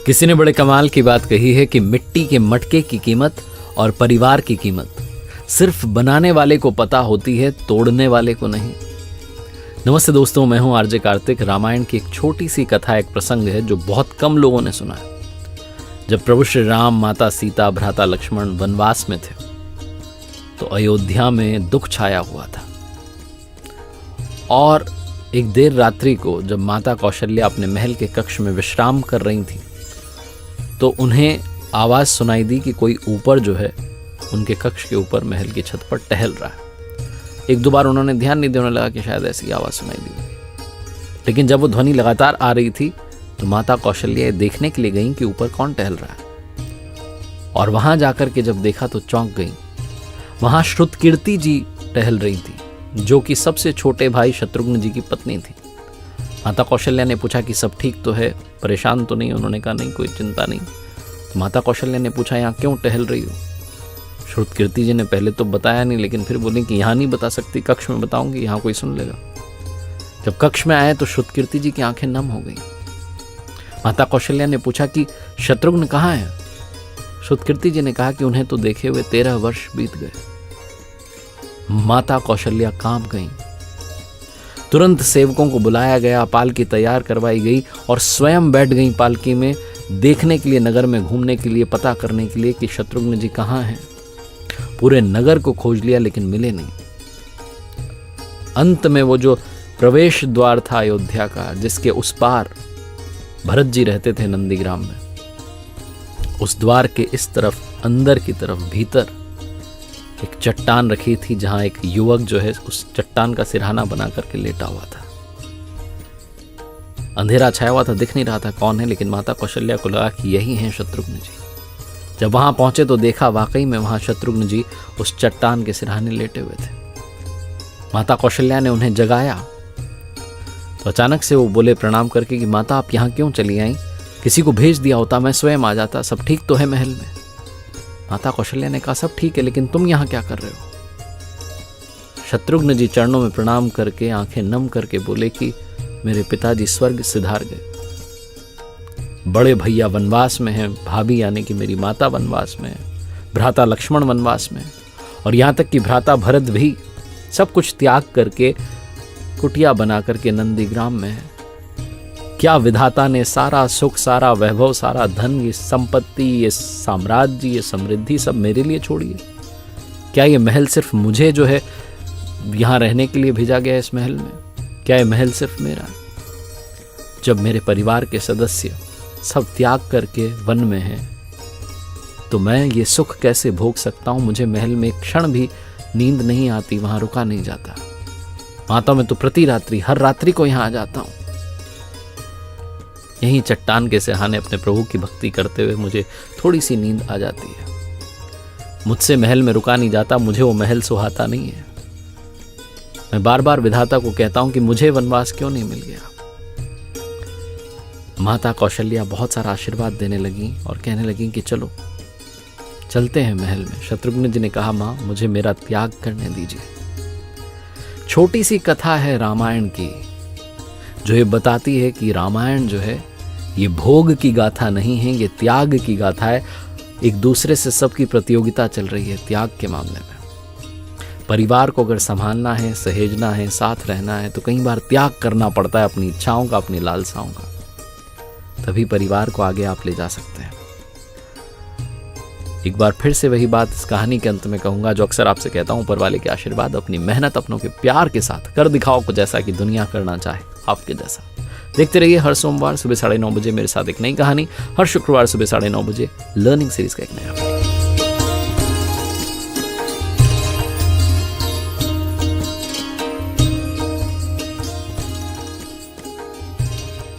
किसी ने बड़े कमाल की बात कही है कि मिट्टी के मटके की कीमत और परिवार की कीमत सिर्फ बनाने वाले को पता होती है, तोड़ने वाले को नहीं। नमस्ते दोस्तों, मैं हूं आरजे कार्तिक। रामायण की एक छोटी सी कथा, एक प्रसंग है जो बहुत कम लोगों ने सुना है। जब प्रभु श्री राम, माता सीता, भ्राता लक्ष्मण वनवास में थे तो अयोध्या में दुख छाया हुआ था। और एक देर रात्रि को जब माता कौशल्या अपने महल के कक्ष में विश्राम कर रही थी तो उन्हें आवाज सुनाई दी कि कोई ऊपर जो है उनके कक्ष के ऊपर महल की छत पर टहल रहा है। एक दो बार उन्होंने ध्यान नहीं देने लगा कि शायद ऐसी आवाज सुनाई दी, लेकिन जब वो ध्वनि लगातार आ रही थी तो माता कौशल्या देखने के लिए गईं कि ऊपर कौन टहल रहा है। और वहां जाकर के जब देखा तो चौंक गईं। वहां श्रुतकीर्ति जी टहल रही थी, जो कि सबसे छोटे भाई शत्रुघ्न जी की पत्नी थी। माता कौशल्या ने पूछा कि सब ठीक तो है, परेशान तो नहीं? उन्होंने कहा नहीं, कोई चिंता नहीं। तो माता कौशल्या ने पूछा यहाँ क्यों टहल रही हो? श्रुतकीर्ति जी ने पहले तो बताया नहीं, लेकिन फिर बोली कि यहाँ नहीं बता सकती, कक्ष में बताऊंगी, यहाँ कोई सुन लेगा। जब कक्ष में आए तो श्रुतकीर्ति जी की आंखें नम हो गई। माता कौशल्या ने पूछा कि शत्रुघ्न कहाँ है? श्रुतकीर्ति जी ने कहा कि उन्हें तो देखे हुए 13 वर्ष बीत गए। माता कौशल्या कांप गईं। तुरंत सेवकों को बुलाया गया, पालकी तैयार करवाई गई और स्वयं बैठ गईं पालकी में, देखने के लिए, नगर में घूमने के लिए, पता करने के लिए कि शत्रुघ्न जी कहाँ हैं। पूरे नगर को खोज लिया लेकिन मिले नहीं। अंत में वो जो प्रवेश द्वार था अयोध्या का, जिसके उस पार भरत जी रहते थे नंदीग्राम में, उस द्वार के इस तरफ, अंदर की तरफ, भीतर एक चट्टान रखी थी, जहां एक युवक जो है उस चट्टान का सिरहाना बना करके लेटा हुआ था। अंधेरा छाया हुआ था, दिख नहीं रहा था कौन है, लेकिन माता कौशल्या को लगा कि यही हैं शत्रुघ्न जी। जब वहां पहुंचे तो देखा वाकई में वहां शत्रुघ्न जी उस चट्टान के सिरहाने लेटे हुए थे। माता कौशल्या ने उन्हें जगाया तो अचानक से वो बोले प्रणाम करके कि माता आप यहाँ क्यों चली आई? किसी को भेज दिया होता, मैं स्वयं आ जाता। सब ठीक तो है महल में? माता कौशल्या ने कहा सब ठीक है, लेकिन तुम यहाँ क्या कर रहे हो? शत्रुघ्न जी चरणों में प्रणाम करके, आंखें नम करके बोले कि मेरे पिताजी स्वर्ग सिधार गए, बड़े भैया वनवास में हैं, भाभी यानी कि मेरी माता वनवास में है, भ्राता लक्ष्मण वनवास में, और यहाँ तक कि भ्राता भरत भी सब कुछ त्याग करके कुटिया बना करके नंदीग्राम में है। क्या विधाता ने सारा सुख, सारा वैभव, सारा धन, ये संपत्ति, ये साम्राज्य, ये समृद्धि सब मेरे लिए छोड़ी है? क्या ये महल सिर्फ मुझे जो है यहाँ रहने के लिए भेजा गया है? इस महल में क्या ये महल सिर्फ मेरा है? जब मेरे परिवार के सदस्य सब त्याग करके वन में हैं तो मैं ये सुख कैसे भोग सकता हूँ? मुझे महल में एक क्षण भी नींद नहीं आती, वहां रुका नहीं जाता। माता मैं तो प्रति रात्रि, हर रात्रि को यहाँ आ जाता हूँ। यहीं चट्टान के सिरहाने अपने प्रभु की भक्ति करते हुए मुझे थोड़ी सी नींद आ जाती है। मुझसे महल में रुका नहीं जाता, मुझे वो महल सुहाता नहीं है। मैं बार बार विधाता को कहता हूं कि मुझे वनवास क्यों नहीं मिल गया। माता कौशल्या बहुत सारा आशीर्वाद देने लगी और कहने लगी कि चलो चलते हैं महल में। शत्रुघ्न जी ने कहा मां मुझे मेरा त्याग करने दीजिए। छोटी सी कथा है रामायण की, जो ये बताती है कि रामायण जो है ये भोग की गाथा नहीं है, ये त्याग की गाथा है। एक दूसरे से सबकी प्रतियोगिता चल रही है त्याग के मामले में। परिवार को अगर संभालना है, सहेजना है, साथ रहना है, तो कई बार त्याग करना पड़ता है अपनी इच्छाओं का, अपनी लालसाओं का। तभी परिवार को आगे आप ले जा सकते हैं। एक बार फिर से वही बात इस कहानी के अंत में कहूंगा जो अक्सर आपसे कहता हूं, ऊपर वाले के आशीर्वाद, अपनी मेहनत, अपनों के प्यार के साथ कर दिखाओ कुछ ऐसा कि दुनिया करना चाहे आपके जैसा। देखते रहिए हर सोमवार सुबह 9:30 बजे मेरे साथ एक नई कहानी, हर शुक्रवार सुबह 9:30 बजे लर्निंग सीरीज का एक नया